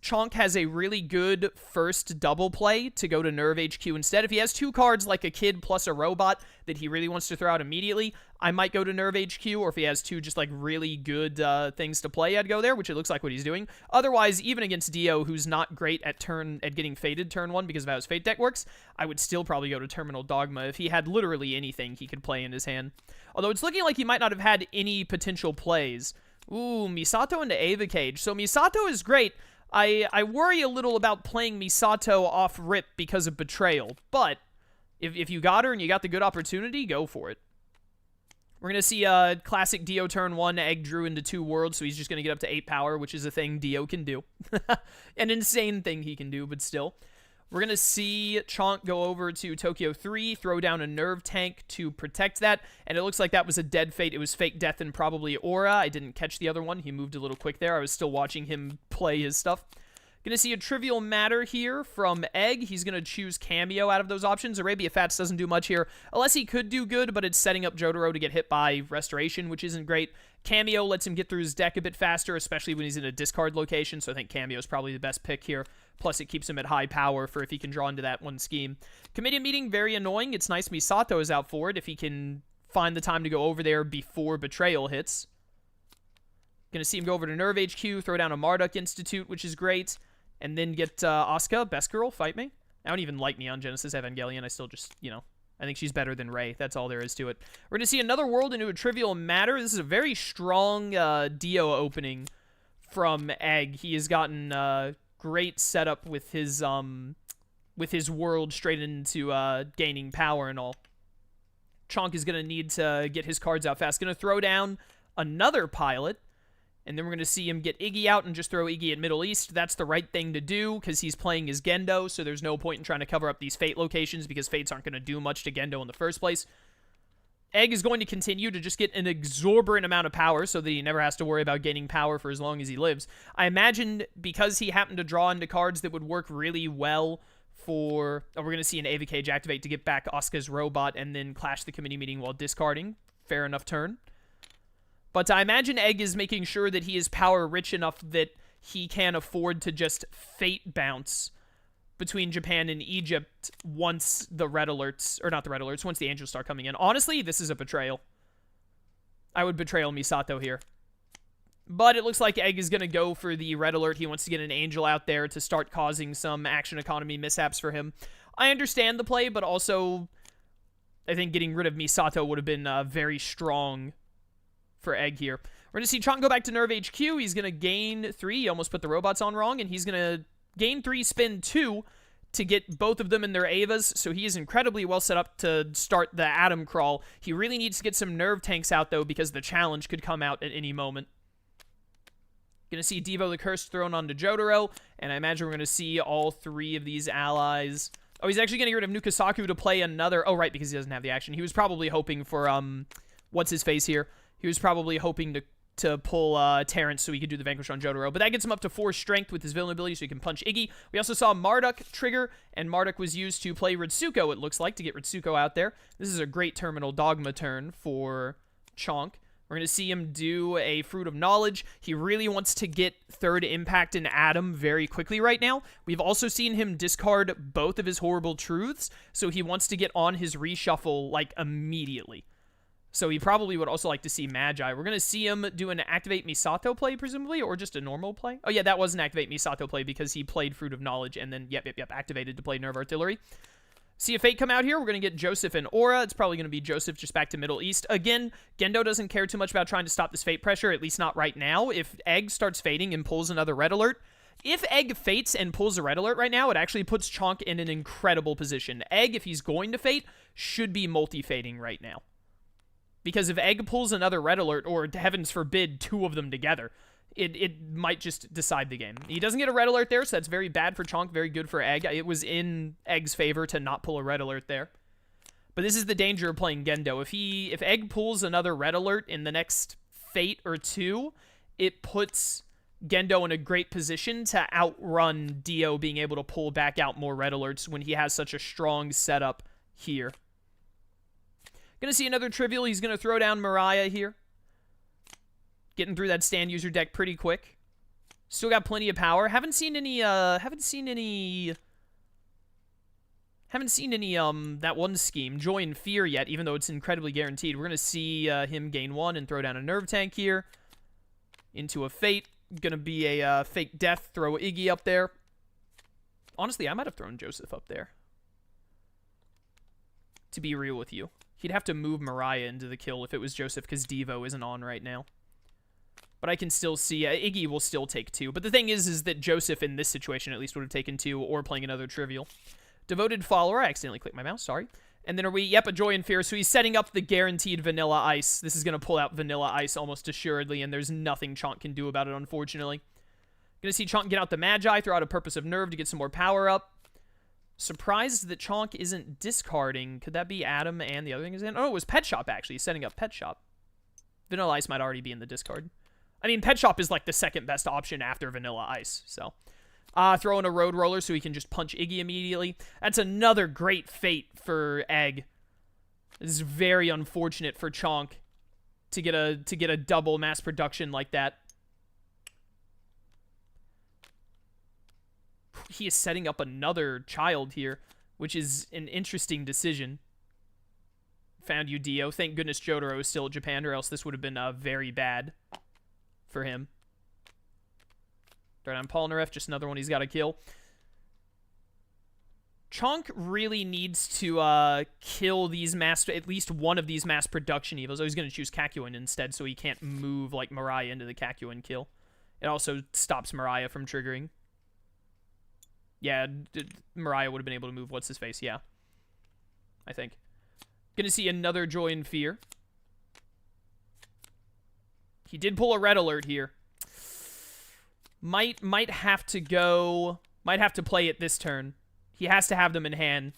Chonk has a really good first double play to go to Nerve HQ instead. If he has 2 cards like a kid plus a robot that he really wants to throw out immediately, I might go to Nerve HQ, or if he has 2 just like really good things to play, I'd go there, which it looks like what he's doing. Otherwise, even against Dio, who's not great at getting fated turn 1 because of how his fate deck works, I would still probably go to Terminal Dogma if he had literally anything he could play in his hand. Although it's looking like he might not have had any potential plays. Ooh, Misato into Ava Cage. So Misato is great. I worry a little about playing Misato off rip because of Betrayal, but if you got her and you got the good opportunity, go for it. We're going to see a classic Dio turn 1, Egg drew into 2 worlds, so he's just going to get up to 8 power, which is a thing Dio can do. An insane thing he can do, but still. We're going to see Chonk go over to Tokyo 3, throw down a nerve tank to protect that, and it looks like that was a dead fate. It was Fake Death and probably Aura. I didn't catch the other one. He moved a little quick there. I was still watching him play his stuff. Gonna see a trivial matter here from Egg. He's gonna choose Cameo out of those options. Arabia Fats doesn't do much here, unless he could do good, but it's setting up Jotaro to get hit by Restoration, which isn't great. Cameo lets him get through his deck a bit faster, especially when he's in a discard location, so I think Cameo is probably the best pick here. Plus, it keeps him at high power for if he can draw into that one scheme. Committee meeting, very annoying. It's nice Misato is out for it if he can find the time to go over there before Betrayal hits. Gonna see him go over to Nerve HQ, throw down a Marduk Institute, which is great. And then get Asuka, best girl, fight me. I don't even like Neon Genesis Evangelion. I still just, you know, I think she's better than Rei. That's all there is to it. We're going to see another world into a trivial matter. This is a very strong Dio opening from Egg. He has gotten great setup with his world straight into gaining power and all. Chonk is going to need to get his cards out fast. Going to throw down another pilot. And then we're going to see him get Iggy out and just throw Iggy at Middle East. That's the right thing to do because he's playing as Gendo, so there's no point in trying to cover up these Fate locations because Fates aren't going to do much to Gendo in the first place. Egg is going to continue to just get an exorbitant amount of power so that he never has to worry about gaining power for as long as he lives. I imagine because he happened to draw into cards that would work really well for... Oh, we're going to see an Ava Cage activate to get back Asuka's robot and then clash the committee meeting while discarding. Fair enough turn. But I imagine Egg is making sure that he is power rich enough that he can afford to just Fate bounce between Japan and Egypt once the red alerts, or not the red alerts, once the angels start coming in. Honestly, this is a betrayal. I would betrayal Misato here. But it looks like Egg is going to go for the red alert. He wants to get an angel out there to start causing some action economy mishaps for him. I understand the play, but also I think getting rid of Misato would have been very strong for Egg here. We're going to see Chonk go back to Nerve HQ. He's going to gain 3. He almost put the robots on wrong, and he's going to gain 3, spin 2 to get both of them in their Avas, so he is incredibly well set up to start the Atom Crawl. He really needs to get some nerve tanks out, though, because the challenge could come out at any moment. Going to see Devo the Curse thrown onto Jotaro, and I imagine we're going to see all 3 of these allies. Oh, he's actually going to get rid of Nukasaku to play another... Oh, right, because he doesn't have the action. He was probably hoping for, what's-his-face here? He was probably hoping to pull Terrence so he could do the Vanquish on Jotaro. But that gets him up to 4 strength with his villain ability so he can punch Iggy. We also saw Marduk trigger, and Marduk was used to play Ritsuko, it looks like, to get Ritsuko out there. This is a great Terminal Dogma turn for Chonk. We're going to see him do a Fruit of Knowledge. He really wants to get third impact in Atom very quickly right now. We've also seen him discard both of his Horrible Truths, so he wants to get on his reshuffle, like, immediately. So he probably would also like to see Magi. We're going to see him do an Activate Misato play, presumably, or just a normal play. Oh, yeah, that was an Activate Misato play because he played Fruit of Knowledge and then, yep, activated to play Nerve Artillery. See a Fate come out here. We're going to get Joseph and Aura. It's probably going to be Joseph just back to Middle East. Again, Gendo doesn't care too much about trying to stop this Fate pressure, at least not right now. If Egg starts fading and pulls another Red Alert, if Egg fates and pulls a Red Alert right now, it actually puts Chonk in an incredible position. Egg, if he's going to fate, should be multi-fating right now. Because if Egg pulls another Red Alert, or heavens forbid, 2 of them together, it might just decide the game. He doesn't get a Red Alert there, so that's very bad for Chonk, very good for Egg. It was in Egg's favor to not pull a Red Alert there. But this is the danger of playing Gendo. If Egg pulls another Red Alert in the next Fate or 2, it puts Gendo in a great position to outrun Dio being able to pull back out more Red Alerts when he has such a strong setup here. Going to see another trivial. He's going to throw down Mariah here. Getting through that stand user deck pretty quick. Still got plenty of power. Haven't seen any that one scheme, Joy and Fear, yet, even though it's incredibly guaranteed. We're going to see him gain 1 and throw down a Nerve Tank here. Into a Fate. Going to be a Fake Death. Throw Iggy up there. Honestly, I might have thrown Joseph up there. To be real with you. He'd have to move Mariah into the kill if it was Joseph, because Devo isn't on right now. But I can still see... Iggy will still take 2. But the thing is that Joseph, in this situation, at least would have taken 2, or playing another trivial. Devoted Follower. I accidentally clicked my mouse, sorry. And then are we... Yep, a Joy and Fear. So he's setting up the guaranteed Vanilla Ice. This is going to pull out Vanilla Ice almost assuredly, and there's nothing Chonk can do about it, unfortunately. Going to see Chonk get out the Magi, throw out a Purpose of Nerve to get some more power up. Surprised that Chonk isn't discarding. Could that be Adam and the other thing is in? Oh, it was Pet Shop, actually. He's setting up Pet Shop. Vanilla Ice might already be in the discard. I mean, Pet Shop is like the second best option after Vanilla Ice, so. Throw in a Road Roller so he can just punch Iggy immediately. That's another great fate for Egg. This is very unfortunate for Chonk to get a double mass production like that. He is setting up another child here, which is an interesting decision. Found you, Dio. Thank goodness Jotaro is still at Japan, or else this would have been very bad for him. Throw down Polnareff, just another one he's got to kill. Chonk really needs to kill these at least one of these mass production evils. Oh, he's going to choose Kakyoin instead, so he can't move like Mariah into the Kakyoin kill. It also stops Mariah from triggering. Yeah, Mariah would have been able to move what's-his-face, yeah. I think. Gonna see another Joy and Fear. He did pull a Red Alert here. Might have to go... Might have to play it this turn. He has to have them in hand.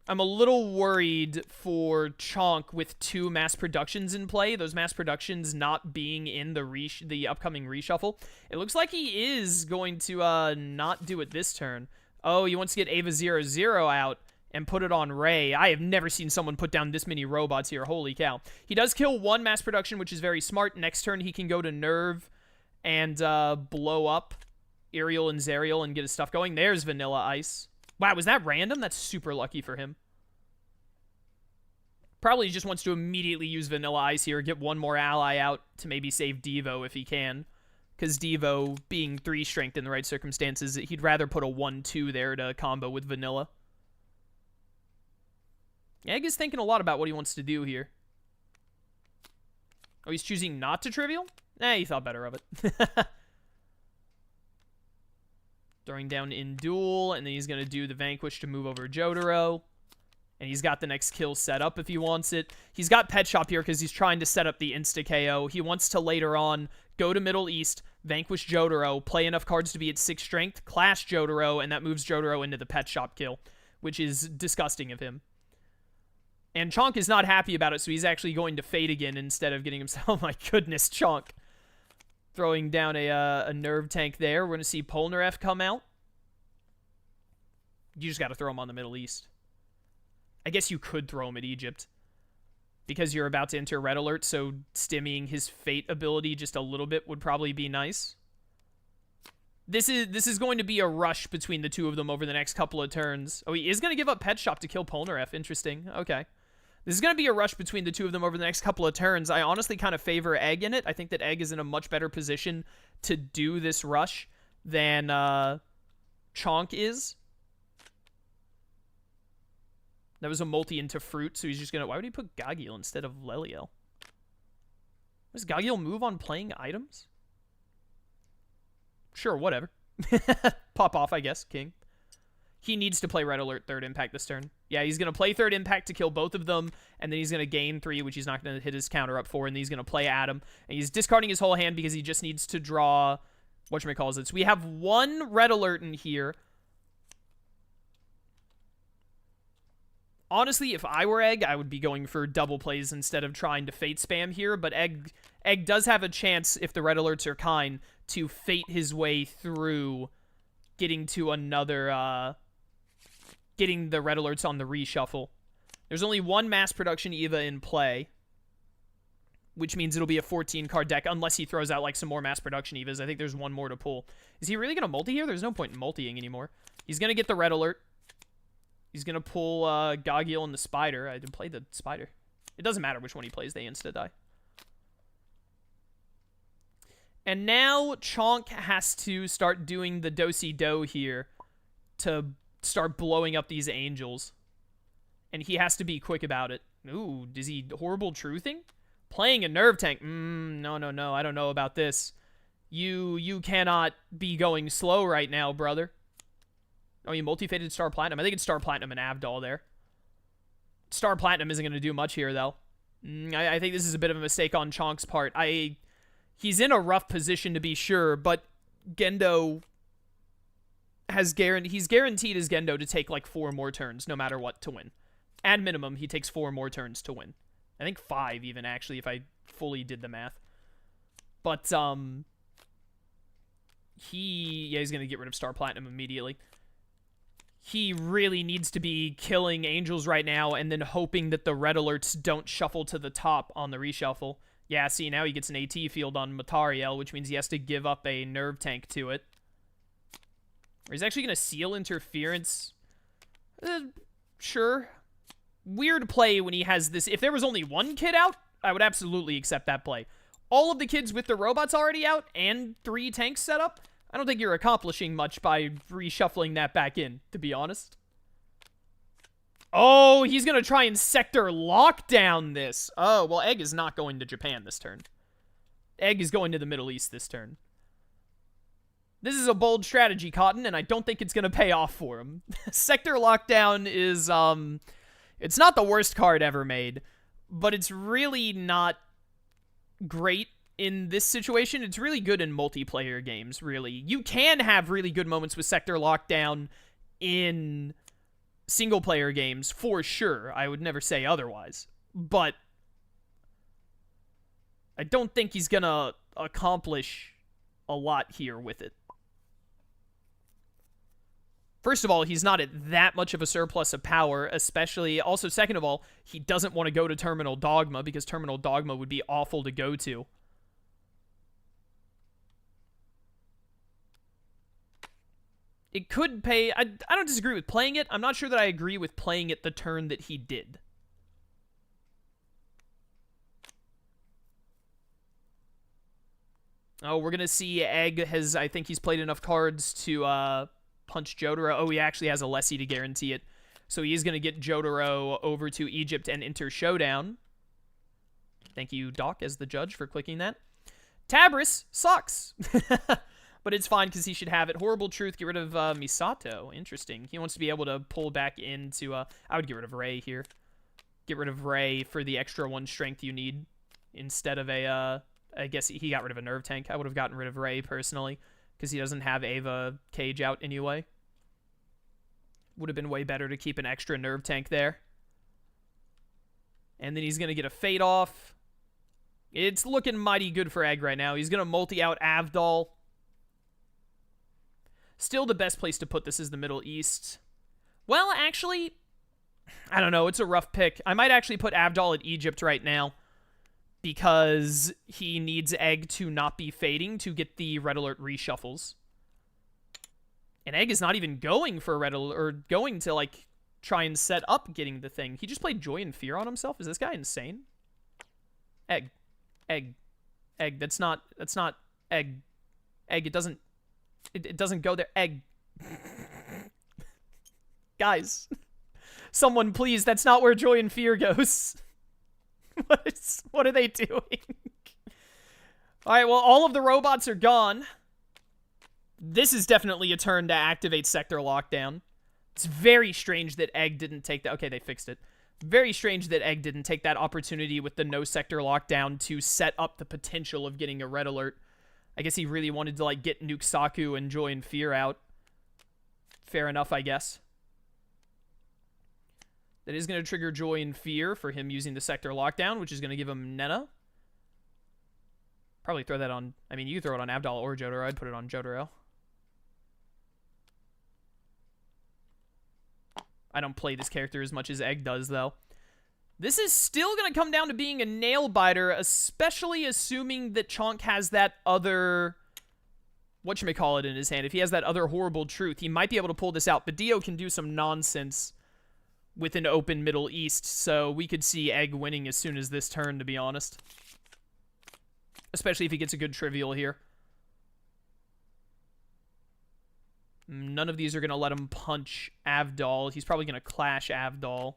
I'm a little worried for Chonk with 2 mass productions in play. Those mass productions not being in the upcoming reshuffle. It looks like he is going to not do it this turn. Oh, he wants to get Ava 00 out and put it on Ray. I have never seen someone put down this many robots here. Holy cow. He does kill 1 mass production, which is very smart. Next turn, he can go to Nerve and blow up Ariel and Zerial and get his stuff going. There's Vanilla Ice. Wow, was that random? That's super lucky for him. Probably just wants to immediately use Vanilla Ice here, get 1 more ally out to maybe save Devo if he can. Because Devo, being 3 strength in the right circumstances, he'd rather put a 1-2 there to combo with Vanilla. Egg is thinking a lot about what he wants to do here. Oh, he's choosing not to Trivial? He thought better of it. Throwing down in Duel, and then he's going to do the Vanquish to move over Jotaro. And he's got the next kill set up if he wants it. He's got Pet Shop here because he's trying to set up the insta-KO. He wants to later on go to Middle East, Vanquish Jotaro, play enough cards to be at 6 strength, clash Jotaro, and that moves Jotaro into the Pet Shop kill, which is disgusting of him. And Chonk is not happy about it, so he's actually going to Fate again instead of getting himself... Oh my goodness, Chonk. Throwing down a Nerve Tank there. We're going to see Polnareff come out. You just got to throw him on the Middle East. I guess you could throw him at Egypt. Because you're about to enter Red Alert, so stimming his Fate ability just a little bit would probably be nice. This is going to be a rush between the two of them over the next couple of turns. Oh, he is going to give up Pet Shop to kill Polnareff. Interesting. Okay. This is going to be a rush between the two of them over the next couple of turns. I honestly kind of favor Egg in it. I think that Egg is in a much better position to do this rush than Chonk is. That was a multi into Fruit, so he's just going to... Why would he put Gagiel instead of Leliel? Does Gagiel move on playing items? Sure, whatever. Pop off, I guess, King. He needs to play Red Alert 3rd Impact this turn. Yeah, he's going to play 3rd Impact to kill both of them, and then he's going to gain 3, which he's not going to hit his counter up for, and then he's going to play Adam. And he's discarding his whole hand because he just needs to draw... Whatchamacallit. So we have 1 Red Alert in here. Honestly, if I were Egg, I would be going for double plays instead of trying to Fate spam here, but Egg does have a chance, if the Red Alerts are kind, to Fate his way through getting to another, getting the Red Alerts on the reshuffle. There's only 1 mass production Eva in play, which means it'll be a 14-card deck, unless he throws out, like, some more mass production Evas. I think there's 1 more to pull. Is he really going to multi here? There's no point in multiing anymore. He's going to get the Red Alert. He's going to pull Gagiel and the Spider. I didn't play the Spider. It doesn't matter which one he plays. They insta-die. And now Chonk has to start doing the do-si-do here to start blowing up these angels. And he has to be quick about it. Ooh, is he horrible truthing? Playing a Nerve Tank. No. I don't know about this. You cannot be going slow right now, brother. Oh, you multi-fated Star Platinum. I think it's Star Platinum and Avdol there. Star Platinum isn't going to do much here, though. I think this is a bit of a mistake on Chonk's part. He's in a rough position, to be sure, but Gendo he's guaranteed his Gendo to take like 4 more turns no matter what to win. At minimum, he takes 4 more turns to win. I think 5 even, actually, if I fully did the math. But, he's going to get rid of Star Platinum immediately. He really needs to be killing Angels right now and then hoping that the red alerts don't shuffle to the top on the reshuffle. Yeah, see, now he gets an AT field on Matariel, which means he has to give up a nerve tank to it. Or he's actually going to seal interference. Sure. Weird play when he has this. If there was only one kid out, I would absolutely accept that play. All of the kids with the robots already out and 3 tanks set up, I don't think you're accomplishing much by reshuffling that back in, to be honest. Oh, he's going to try and sector lockdown this. Oh, well, Egg is not going to Japan this turn. Egg is going to the Middle East this turn. This is a bold strategy, Cotton, and I don't think it's going to pay off for him. Sector lockdown is, it's not the worst card ever made, but it's really not great in this situation. It's really good in multiplayer games, really. You can have really good moments with Sector Lockdown in single-player games, for sure. I would never say otherwise. But I don't think he's gonna accomplish a lot here with it. First of all, he's not at that much of a surplus of power, especially... Also, second of all, he doesn't want to go to Terminal Dogma, because Terminal Dogma would be awful to go to. It could pay... I don't disagree with playing it. I'm not sure that I agree with playing it the turn that he did. Oh, we're going to see Egg has... I think he's played enough cards to punch Jotaro. Oh, he actually has a Lessie to guarantee it. So he is going to get Jotaro over to Egypt and enter Showdown. Thank you, Doc, as the judge, for clicking that. Tabris sucks. But it's fine because he should have it. Horrible Truth, get rid of Misato. Interesting. He wants to be able to pull back into... I would get rid of Ray here. Get rid of Ray for the extra 1 strength you need. Instead of a... I guess he got rid of a nerve tank. I would have gotten rid of Ray, personally. Because he doesn't have Ava Cage out anyway. Would have been way better to keep an extra nerve tank there. And then he's going to get a Fate off. It's looking mighty good for Egg right now. He's going to multi-out Avdol. Still the best place to put this is the Middle East. Well, actually, I don't know. It's a rough pick. I might actually put Avdol at Egypt right now. Because he needs Egg to not be fading to get the Red Alert reshuffles. And Egg is not even going for a Red Alert, or going to, like, try and set up getting the thing. He just played Joy and Fear on himself? Is this guy insane? Egg. Egg. Egg. That's not Egg. Egg, it doesn't go there. Egg. Guys. Someone, please, that's not where Joy and Fear goes. What are they doing? Alright, well, all of the robots are gone. This is definitely a turn to activate Sector Lockdown. It's very strange that Egg didn't take that. Okay, they fixed it. Very strange that Egg didn't take that opportunity with the no Sector Lockdown to set up the potential of getting a Red Alert. I guess he really wanted to, like, get Nuke Saku and Joy and Fear out. Fair enough, I guess. That is going to trigger Joy and Fear for him using the Sector Lockdown, which is going to give him Nena. Probably throw that on... I mean, you throw it on Avdol or Jotaro. I'd put it on Jotaro. I don't play this character as much as Egg does, though. This is still going to come down to being a nail-biter, especially assuming that Chonk has that other... whatchamacallit in his hand. If he has that other Horrible Truth, he might be able to pull this out. But Dio can do some nonsense with an open Middle East, so we could see Egg winning as soon as this turn, to be honest. Especially if he gets a good trivial here. None of these are going to let him punch Avdol. He's probably going to clash Avdol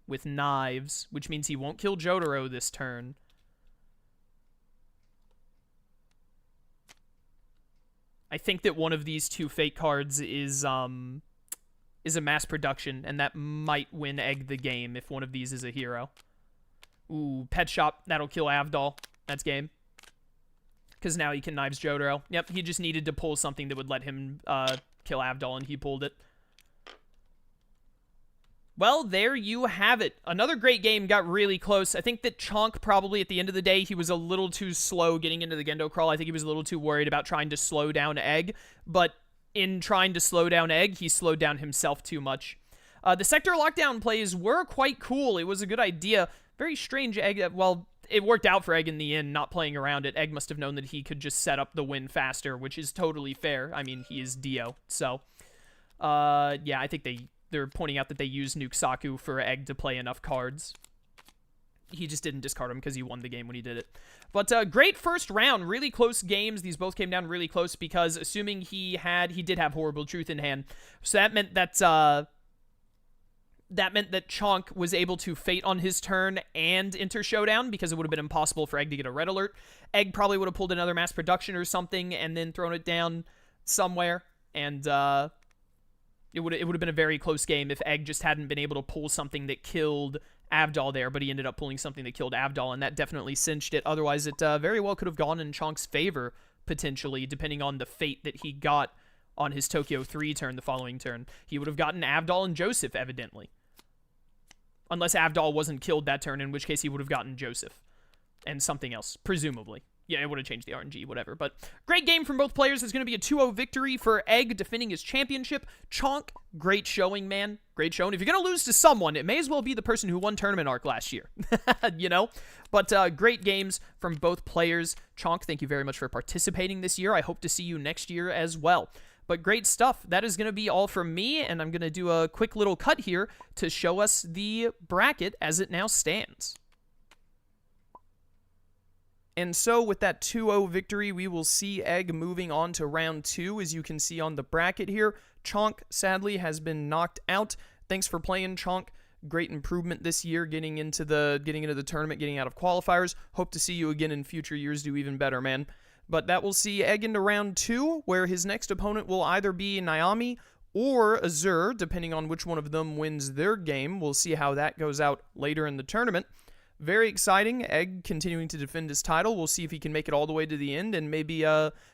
with knives, which means he won't kill Jotaro this turn. I think that one of these 2 fate cards is a mass production, and that might win Egg the game if one of these is a hero. Ooh, Pet Shop. That'll kill Avdol. That's game. Because now he can knives Jotaro. Yep, he just needed to pull something that would let him kill Avdol, and he pulled it. Well, there you have it. Another great game, got really close. I think that Chonk probably, at the end of the day, he was a little too slow getting into the Gendo crawl. I think he was a little too worried about trying to slow down Egg, but in trying to slow down Egg, he slowed down himself too much. The sector lockdown plays were quite cool. It was a good idea. Very strange Egg. Well, it worked out for Egg in the end, not playing around it. Egg must have known that he could just set up the win faster, which is totally fair. I mean, he is Dio. So, yeah, I think they're pointing out that they used Nuke Saku for Egg to play enough cards. He just didn't discard him because he won the game when he did it. But great first round, really close games. These both came down really close because assuming he did have Horrible Truth in hand. So that meant that Chonk was able to Fate on his turn and enter Showdown because it would have been impossible for Egg to get a red alert. Egg probably would have pulled another Mass Production or something and then thrown it down somewhere, and it would have been a very close game if Egg just hadn't been able to pull something that killed Avdol there, but he ended up pulling something that killed Avdol, and that definitely cinched it. Otherwise, it very well could have gone in Chonk's favor, potentially, depending on the fate that he got on his Tokyo 3 turn the following turn. He would have gotten Avdol and Joseph, evidently. Unless Avdol wasn't killed that turn, in which case he would have gotten Joseph. And something else, presumably. Yeah, it would have changed the RNG, whatever. But great game from both players. It's going to be a 2-0 victory for Egg, defending his championship. Chonk, great showing, man. Great showing. If you're going to lose to someone, it may as well be the person who won Tournament Arc last year. You know? But great games from both players. Chonk, thank you very much for participating this year. I hope to see you next year as well. But great stuff. That is going to be all from me, and I'm going to do a quick little cut here to show us the bracket as it now stands. And so with that 2-0 victory, we will see Egg moving on to round 2, as you can see on the bracket here. Chonk, sadly, has been knocked out. Thanks for playing, Chonk. Great improvement this year, getting into the tournament, getting out of qualifiers. Hope to see you again in future years, do even better, man. But that will see Egg into round 2, where his next opponent will either be Naomi or Azur, depending on which one of them wins their game. We'll see how that goes out later in the tournament. Very exciting. Egg continuing to defend his title. We'll see if he can make it all the way to the end and maybe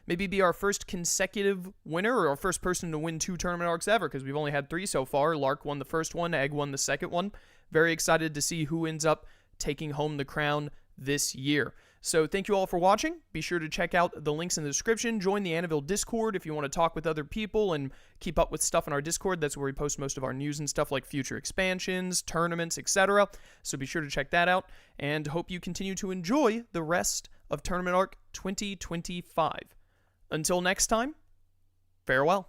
be our first consecutive winner, or our first person to win 2 tournament arcs ever, because we've only had 3 so far. Lark won the first one, Egg won the second one. Very excited to see who ends up taking home the crown this year. So thank you all for watching. Be sure to check out the links in the description. Join the Annabelle Discord if you want to talk with other people and keep up with stuff in our Discord. That's where we post most of our news and stuff like future expansions, tournaments, etc. So be sure to check that out, and hope you continue to enjoy the rest of Tournament Arc 2025. Until next time, farewell.